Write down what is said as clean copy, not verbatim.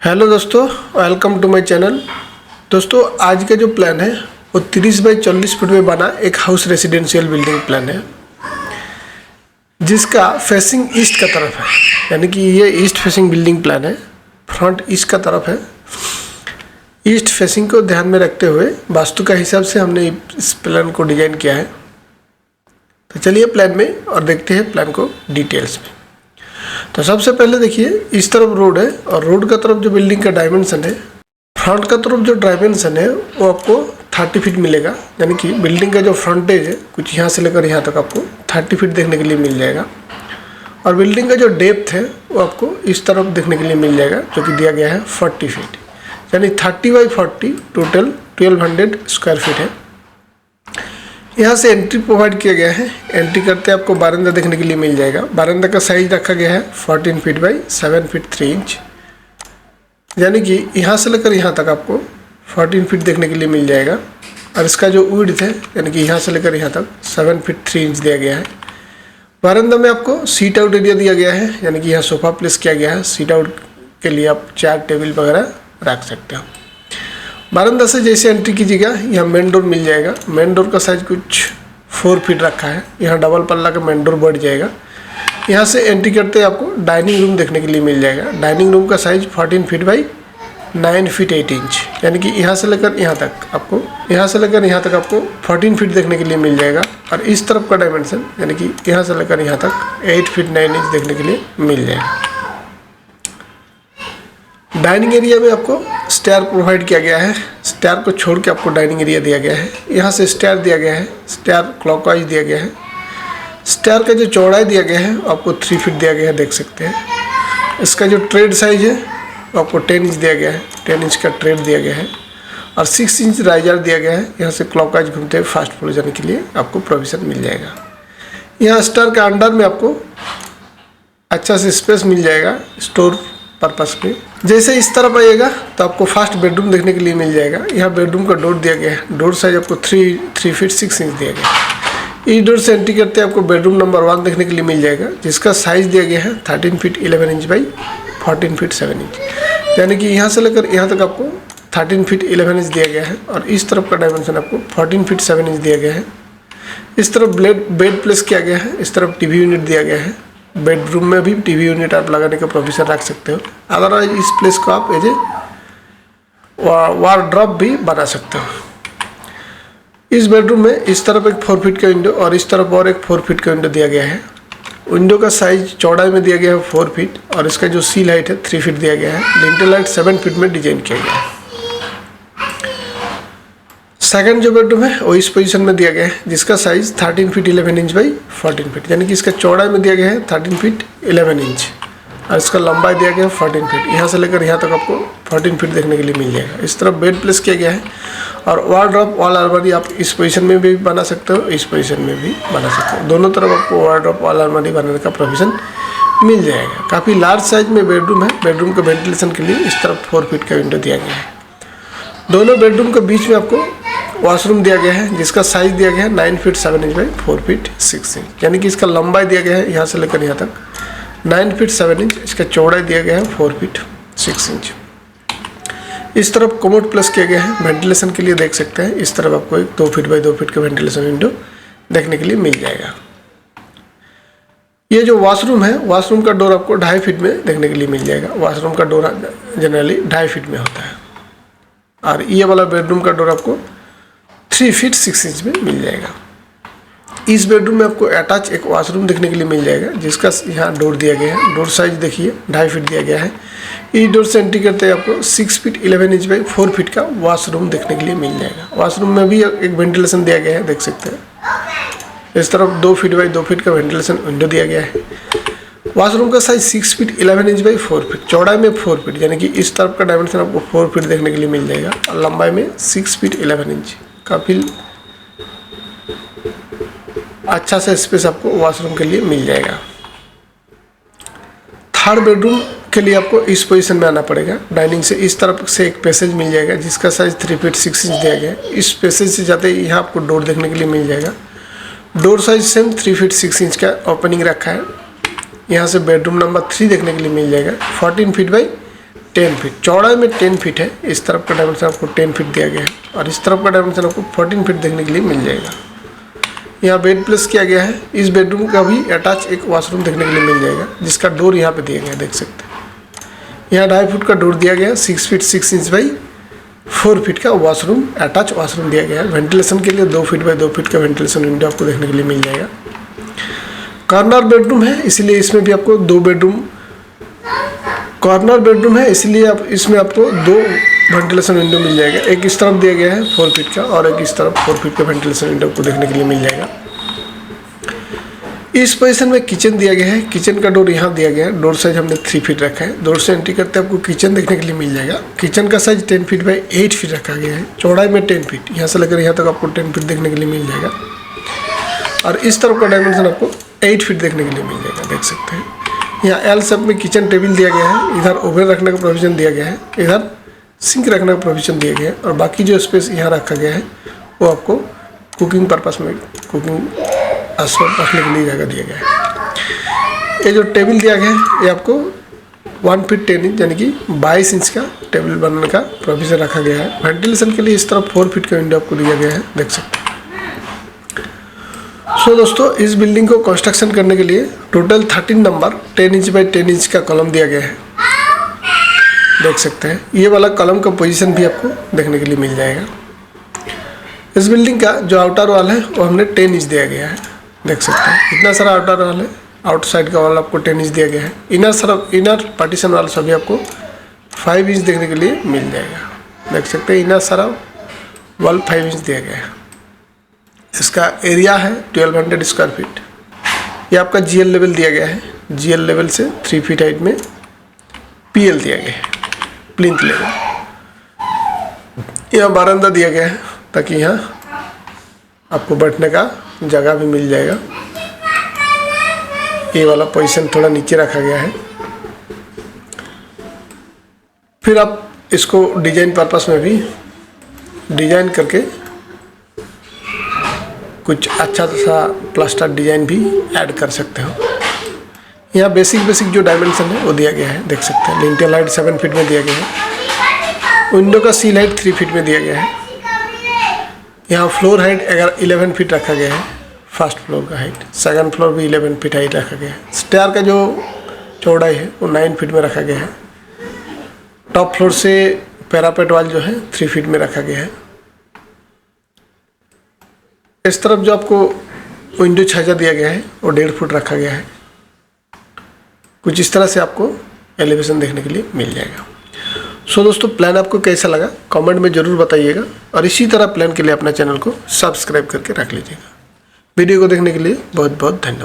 Hello दोस्तों, welcome to my channel. दोस्तों, आज का जो प्लान है वो 30 बाई 40 फीट में बना एक हाउस रेसिडेंशियल बिल्डिंग प्लान है, जिसका फेसिंग ईस्ट का तरफ है। यानी कि ये ईस्ट फेसिंग बिल्डिंग प्लान है। फ्रंट ईस्ट का तरफ है। ईस्ट फेसिंग को ध्यान में रखते हुए वास्तु का हिसाब से हमने इस प्लान को डिजाइन किया है। तो चलिए प्लान में और देखते हैं प्लान को डिटेल्स में। तो सबसे पहले देखिए, इस तरफ रोड है और रोड का तरफ जो बिल्डिंग का डायमेंशन है, फ्रंट का तरफ जो डायमेंशन है वो आपको 30 फीट मिलेगा। यानी कि बिल्डिंग का जो फ्रंटेज है कुछ यहाँ से लेकर यहाँ तक आपको 30 फीट देखने के लिए मिल जाएगा। और बिल्डिंग का जो डेप्थ है वो आपको इस तरफ देखने के लिए मिल जाएगा, जो कि दिया गया है 40 फीट। यानी 30 बाई 40 टोटल 1200 स्क्वायर फीट है। यहाँ से एंट्री प्रोवाइड किया गया है। एंट्री करते आपको बारंदा देखने के लिए मिल जाएगा। बारंदा का साइज रखा गया है 14 फीट बाई 7 फीट 3 इंच। यानी कि यहाँ से लेकर यहाँ तक आपको 14 फीट देखने के लिए मिल जाएगा। और इसका जो विड्थ है, यानी कि यहाँ से लेकर यहाँ तक 7 फीट 3 इंच दिया गया है। बारंदा में आपको सीट आउट एरिया दिया गया है, यानी कि यहाँ सोफा प्लेस किया गया है। सीट आउट के लिए आप चेयर टेबल वगैरह रख सकते हो। बारंदा से जैसे एंट्री कीजिएगा यहाँ मेन डोर मिल जाएगा। मेन डोर का साइज कुछ 4 फीट रखा है। यहाँ डबल पल्ला का मेन डोर बढ़ जाएगा। यहाँ से एंट्री करते आपको डाइनिंग रूम देखने के लिए मिल जाएगा। डाइनिंग रूम का size 14 feet by 9 feet 8 inch. यानी कि यहाँ से लेकर यहाँ तक आपको 14 फीट देखने के लिए मिल जाएगा। और इस तरफ का डायमेंशन, यानी कि यहाँ से लेकर यहाँ तक 8 फीट 9 इंच देखने के लिए मिल जाएगा। डाइनिंग एरिया में आपको स्टेयर प्रोवाइड किया गया है। स्टेयर को छोड़ के आपको डाइनिंग एरिया दिया गया है। यहाँ से स्टेयर दिया गया है। स्टेयर क्लॉकवाइज दिया गया है। स्टेयर का जो चौड़ाई दिया गया है आपको 3 फीट दिया गया है, देख सकते हैं। इसका जो ट्रेड साइज है वो आपको 10 इंच दिया गया है। 10 इंच का ट्रेड दिया गया है। और 6 इंच राइजर दिया गया है। यहाँ से क्लॉकवाइज घूमते हुए फर्स्ट फ्लोर जाने के लिए आपको प्रोविजन मिल जाएगा। यहाँ स्टेयर के अंडर में आपको अच्छा से स्पेस मिल जाएगा स्टोर पर्पस पे। जैसे इस तरफ आइएगा तो आपको फर्स्ट बेडरूम देखने के लिए मिल जाएगा। यहाँ बेडरूम का डोर दिया गया है। डोर साइज आपको 3 फीट 6 इंच दिया गया है। इस डोर से एंट्री करते आपको बेडरूम नंबर 1 देखने के लिए मिल जाएगा, जिसका साइज दिया गया है 13 feet 11 inch by 14 feet 7 inch. यानी कि यहाँ से लेकर यहाँ तक आपको 13 फीट 11 इंच दिया गया है। और इस तरफ का डायमेंशन आपको 14 फीट 7 इंच दिया गया है। इस तरफ बेड प्लेस किया गया है। इस तरफ टीवी यूनिट दिया गया है। बेडरूम में भी टीवी यूनिट आप लगाने का प्रोविजन रख सकते हो। अदरवाइज इस प्लेस को आप एज ए वार्डरोब भी बना सकते हो। इस बेडरूम में इस तरफ एक 4 फीट का विंडो और इस तरफ और एक 4 फीट का विंडो दिया गया है। विंडो का साइज चौड़ाई में दिया गया है 4 फीट और इसका जो सील हाइट है 3 फीट दिया गया है। लिंटल हाइट 7 फीट में डिजाइन किया गया है। सेकंड जो बेडरूम है वो इस पोजीशन में दिया गया है, जिसका size 13 feet 11 inch by 14 feet. यानी कि इसका चौड़ाई में दिया गया है 13 फीट 11 इंच और इसका लंबाई दिया गया है 14 फीट। यहाँ से लेकर यहाँ तक आपको 14 फीट देखने के लिए मिल जाएगा। इस तरफ बेड प्लेस किया गया है। और वार्डरोब वॉल अलमारी आप इस पोजीशन में भी बना सकते हो, इस पोजीशन में भी बना सकते हो। दोनों तरफ आपको वार्डरोब वॉल अलमारी बनाने का प्रोविजन मिल जाएगा। काफ़ी लार्ज साइज में बेडरूम है। बेडरूम के वेंटिलेशन के लिए इस तरफ 4 फीट का विंडो दिया गया है। दोनों बेडरूम के बीच में आपको वॉशरूम दिया गया है, जिसका साइज दिया गया है 9 feet 7 inch by 4 feet 6 inch. यानी कि इसका लंबाई दिया गया है यहाँ से लेकर यहाँ तक 9 फीट 7 इंच। इसका चौड़ाई दिया गया है 4 फीट 6 इंच। इस तरफ कमोड प्लस किया गया है वेंटिलेशन के लिए, देख सकते हैं। इस तरफ आपको एक 2 फीट बाई 2 फीट का वेंटिलेशन विंडो देखने के लिए मिल जाएगा। ये जो वॉशरूम है, वॉशरूम का डोर आपको 2.5 फीट में देखने के लिए मिल जाएगा। वॉशरूम का डोर जनरली 2.5 फीट में होता है। और ये वाला बेडरूम का डोर आपको 3 फीट 6 इंच में मिल जाएगा। इस बेडरूम में आपको अटैच एक वॉशरूम देखने के लिए मिल जाएगा, जिसका यहाँ डोर दिया गया है। डोर साइज देखिए 2.5 फीट दिया गया है। इस डोर से एंट्री करते हैं आपको 6 फीट 11 इंच बाई 4 फीट का वॉशरूम देखने के लिए मिल जाएगा। वॉशरूम में भी एक वेंटिलेशन दिया गया है, देख सकते हैं। इस तरफ 2 फीट बाई 2 फीट का वेंटिलेशन विंडो दिया गया है। वॉशरूम का size 6 feet 11 inch by 4 feet, चौड़ाई में 4 फीट। यानी कि इस तरफ का डायमेंशन आपको 4 फीट देखने के लिए मिल जाएगा और लंबाई में 6 फीट 11 इंच। काफ़ी अच्छा सा स्पेस आपको वॉशरूम के लिए मिल जाएगा। थर्ड बेडरूम के लिए आपको इस पोजीशन में आना पड़ेगा। डाइनिंग से इस तरफ से एक पैसेज मिल जाएगा, जिसका साइज 3 फीट 6 इंच दिया गया है। इस पैसेज से जाते ही यहाँ आपको डोर देखने के लिए मिल जाएगा। Door size same 3 feet 6 inch का ओपनिंग रखा है। यहाँ से बेडरूम नंबर 3 देखने के लिए मिल जाएगा। 14 फीट बाई 10 फीट, चौड़ाई में 10 फीट है। इस तरफ का डायमेंशन आपको 10 फीट दिया गया है और इस तरफ का डायमेंशन आपको 14 फीट देखने के लिए मिल जाएगा। यहाँ बेड प्लेस किया गया है। इस बेडरूम का भी अटैच एक वॉशरूम देखने के लिए मिल जाएगा, जिसका डोर यहाँ पे दिया गया है, देख सकते हैं। यहाँ 2.5 फुट का डोर दिया गया है, 6 फीट 6 इंच बाई 4 फीट का वॉशरूम, अटैच वॉशरूम दिया गया है। वेंटिलेशन के लिए 2 फीट बाई 2 फीट का वेंटिलेशन विंडो आपको देखने के लिए मिल जाएगा। कॉर्नर बेडरूम है, इसलिए इसमें भी आपको 2 बेडरूम, कॉर्नर बेडरूम है इसलिए आप इसमें आपको 2 वेंटिलेशन विंडो मिल जाएगा। एक इस तरफ दिया गया है 4 फीट का और एक इस तरफ 4 फीट का वेंटिलेशन विंडो आपको देखने के लिए मिल जाएगा। इस पोजीशन में किचन दिया गया है। किचन का डोर यहाँ दिया गया है, डोर साइज हमने 3 फीट रखा है। डोर से एंट्री करते आपको किचन देखने के लिए मिल जाएगा। किचन का साइज 10 फीट बाई 8 फीट रखा गया है, चौड़ाई में 10 फीट, यहाँ से लेकर यहाँ तक आपको 10 फीट देखने के लिए मिल जाएगा। और इस तरफ का डायमेंशन आपको 8 फीट देखने के लिए मिल जाएगा, देख सकते हैं। यहाँ एल शेप में किचन टेबल दिया गया है, इधर ओवन रखने का प्रोविजन दिया गया है, इधर सिंक रखने का प्रोविजन दिया गया है और बाकी जो स्पेस यहाँ रखा गया है वो आपको कुकिंग पर्पस में, कुकिंग स्पेस रखने के लिए जगह दिया गया है। ये जो टेबल दिया गया है ये आपको 1 फीट 10 इंच यानी कि 22 इंच का टेबल बनाने का प्रोविजन रखा गया है। वेंटिलेशन के लिए इस तरफ 4 फीट का विंडो आपको दिया गया है, देख सकते हैं। सो दोस्तों, इस बिल्डिंग को कंस्ट्रक्शन करने के लिए total 13 number 10 inch by 10 inch का कॉलम दिया गया है, देख सकते हैं। ये वाला कॉलम का पोजीशन भी आपको देखने के लिए मिल जाएगा। इस बिल्डिंग का जो आउटर वॉल है वो हमने 10 इंच दिया गया है, देख सकते हैं। इतना सारा आउटर वॉल है, आउटसाइड का वॉल आपको 10 इंच दिया गया है। इनर पार्टीशन वाल सभी आपको 5 इंच देखने के लिए मिल जाएगा, देख सकते हैं। इनर सारा वॉल 5 इंच दिया गया है। इसका एरिया है 1200 स्क्वायर फीट। ये आपका GL लेवल दिया गया है, GL लेवल से 3 फीट हाइट में PL दिया गया है, प्लिंथ लेवल। यहाँ बारंदा दिया गया है ताकि यहाँ आपको बैठने का जगह भी मिल जाएगा। ये वाला पोजीशन थोड़ा नीचे रखा गया है। फिर आप इसको डिजाइन पर्पस में भी डिजाइन करके कुछ अच्छा सा प्लास्टर डिजाइन भी ऐड कर सकते हो। यहाँ बेसिक जो डायमेंशन है वो दिया गया है, देख सकते हैं। लिंटेल हाइट 7 फीट में दिया गया है। विंडो का सील हाइट 3 फीट में दिया गया है। यहाँ फ्लोर हाइट 11 फीट रखा गया है, फर्स्ट फ्लोर का हाइट। सेकंड फ्लोर भी 11 फीट हाइट रखा गया है। स्टेयर का जो चौड़ाई है वो 9 फीट में रखा गया है। टॉप फ्लोर से पैरापेट वाल जो है 3 फीट में रखा गया है। इस तरफ जो आपको विंडो छाजा दिया गया है वो 1.5 फुट रखा गया है। कुछ इस तरह से आपको एलिवेशन देखने के लिए मिल जाएगा। सो दोस्तों, प्लान आपको कैसा लगा कमेंट में ज़रूर बताइएगा और इसी तरह प्लान के लिए अपना चैनल को सब्सक्राइब करके रख लीजिएगा। वीडियो को देखने के लिए बहुत बहुत धन्यवाद।